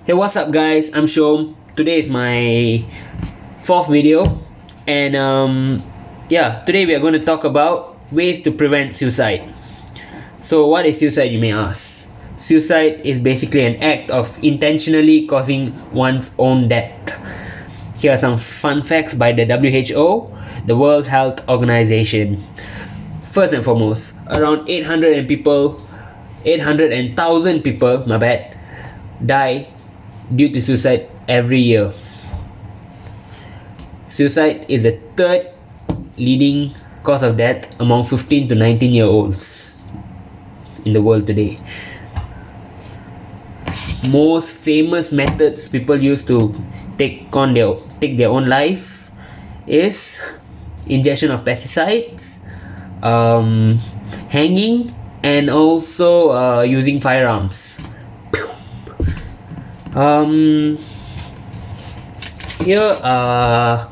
Hey, what's up, guys? I'm Shom. Today is my fourth video, and today we are going to talk about ways to prevent suicide. So, what is suicide, you may ask? Suicide is basically an act of intentionally causing one's own death. Here are some fun facts by the WHO, the World Health Organization. First and foremost, around 800,000 people, die due to suicide every year. Suicide is the third leading cause of death among 15 to 19-year-olds in the world today. Most famous methods people use to take their own life is ingestion of pesticides, hanging, and also using firearms. Here are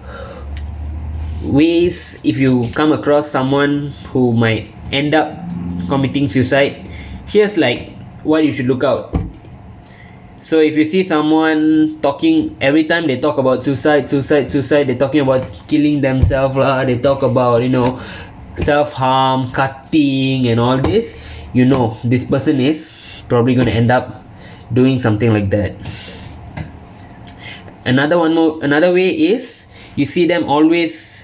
ways if you come across someone who might end up committing suicide. Here's like what you should look out. So if you see someone talking, every time they talk about suicide, they're talking about killing themselves lah. They talk about self-harm, cutting, and all this. This person is probably gonna end up doing something like that. Another way is you see them always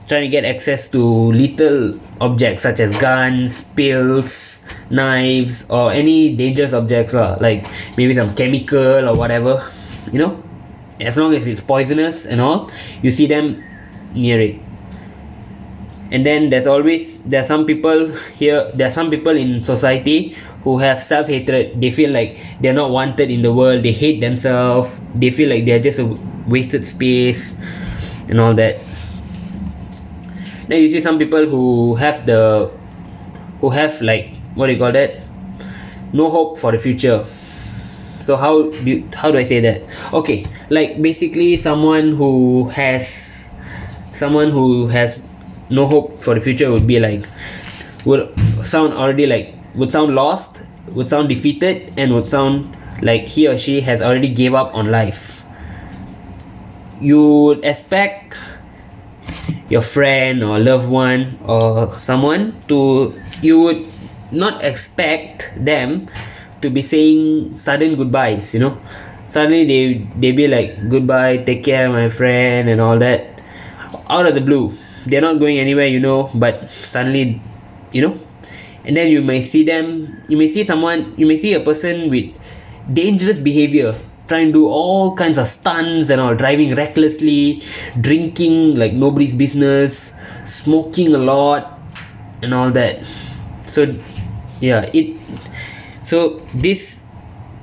trying to get access to lethal objects such as guns, pills, knives, or any dangerous objects like maybe some chemical or whatever. As long as it's poisonous and all, you see them near it. And then there are some people in society who have self-hatred. They feel like they're not wanted in the world. They hate themselves. They feel like they're just a wasted space and all that. Then you see some people who have like, what do you call that, no hope for the future. So how do I say that? Okay, like basically someone who has no hope for the future would sound lost, would sound defeated, and would sound like he or she has already gave up on life. You would expect your friend or loved one or you would not expect them to be saying sudden goodbyes. Suddenly they be like, goodbye, take care my friend, and all that, out of the blue. They're not going anywhere, but suddenly, and then you may see a person with dangerous behavior, trying to do all kinds of stunts and all, driving recklessly, drinking like nobody's business, smoking a lot, and all that. So this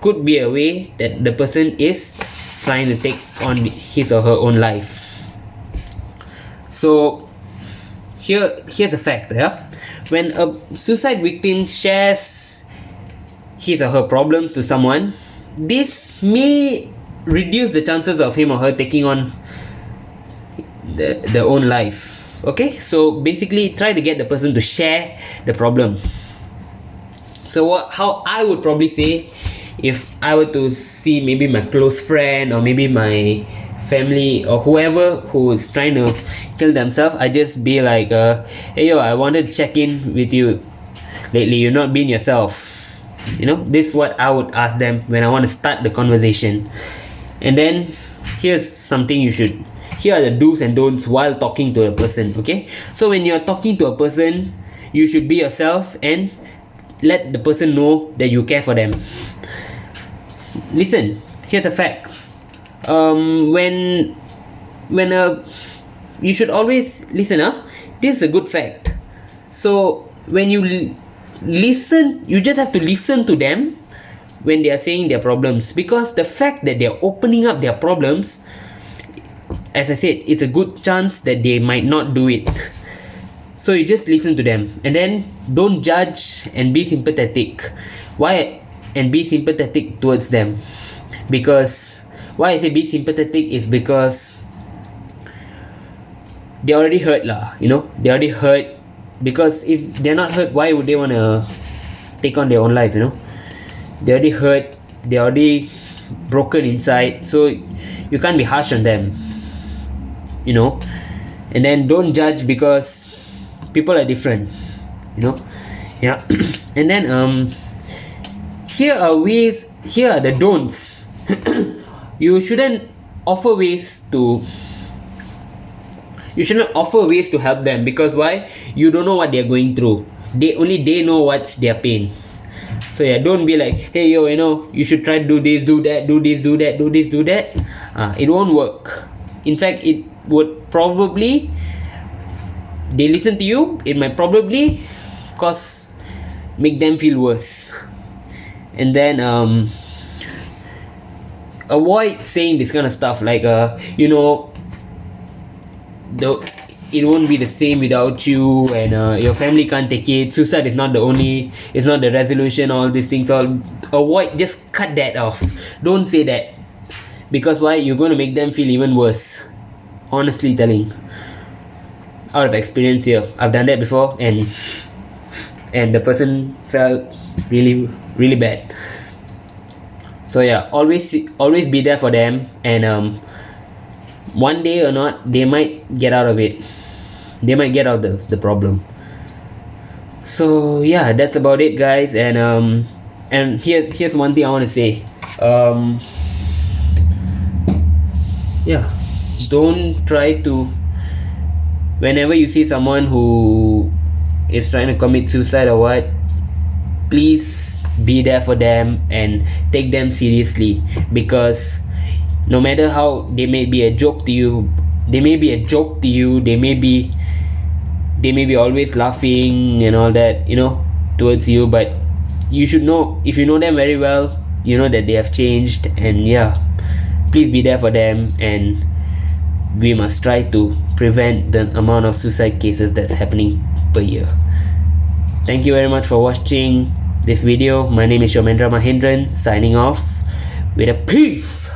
could be a way that the person is trying to take on his or her own life. So here's a fact. When a suicide victim shares his or her problems to someone, this may reduce the chances of him or her taking on their own life. Okay, so basically try to get the person to share the problem. So how I would probably say, if I were to see maybe my close friend or maybe my family or whoever who is trying to kill themselves, I just be like, hey yo, I wanted to check in with you. Lately you're not being yourself. This is what I would ask them when I want to start the conversation. And then here are the do's and don'ts while talking to a person. Okay, so when you're talking to a person, you should be yourself and let the person know that you care for them. Listen, here's a fact. You should always listen. This is a good fact. So when you listen, you just have to listen to them when they are saying their problems, because the fact that they're opening up their problems, as I said, it's a good chance that they might not do it. So you just listen to them, and then don't judge and be sympathetic. Why? And be sympathetic towards them. Because why I say be sympathetic is because they already hurt lah. They already hurt. Because if they're not hurt, why would they want to take on their own life? They already hurt, they already broken inside, so you can't be harsh on them, you know. And then don't judge, because people are different, you know. Yeah. And then here are the don'ts. You shouldn't offer ways to help them, because why? You don't know what they're going through. They know what's their pain. So yeah, don't be like, hey yo, you know, you should try to do this, do that, do this, do that, do this, do that. It won't work. In fact, it would probably, they listen to you, it might probably make them feel worse. And then avoid saying this kind of stuff like you know, it won't be the same without you, and your family can't take it, suicide is not the resolution, all these things. All avoid, just cut that off. Don't say that, because why? You're going to make them feel even worse. Honestly telling, out of experience here, I've done that before, and the person felt really, really bad. So yeah, always be there for them, and one day or not, they might get out of it. They might get out of the problem. So yeah, that's about it, guys. And here's one thing I want to say. Yeah, don't try to, whenever you see someone who is trying to commit suicide or what, please be there for them and take them seriously, because no matter how they may be a joke to you, they may be always laughing and all that, you know, towards you, but you should know, if you know them very well, you know that they have changed. And yeah, please be there for them, and we must try to prevent the amount of suicide cases that's happening per year. Thank you very much for watching this video. My name is Shomendra Mahendran, signing off with a peace.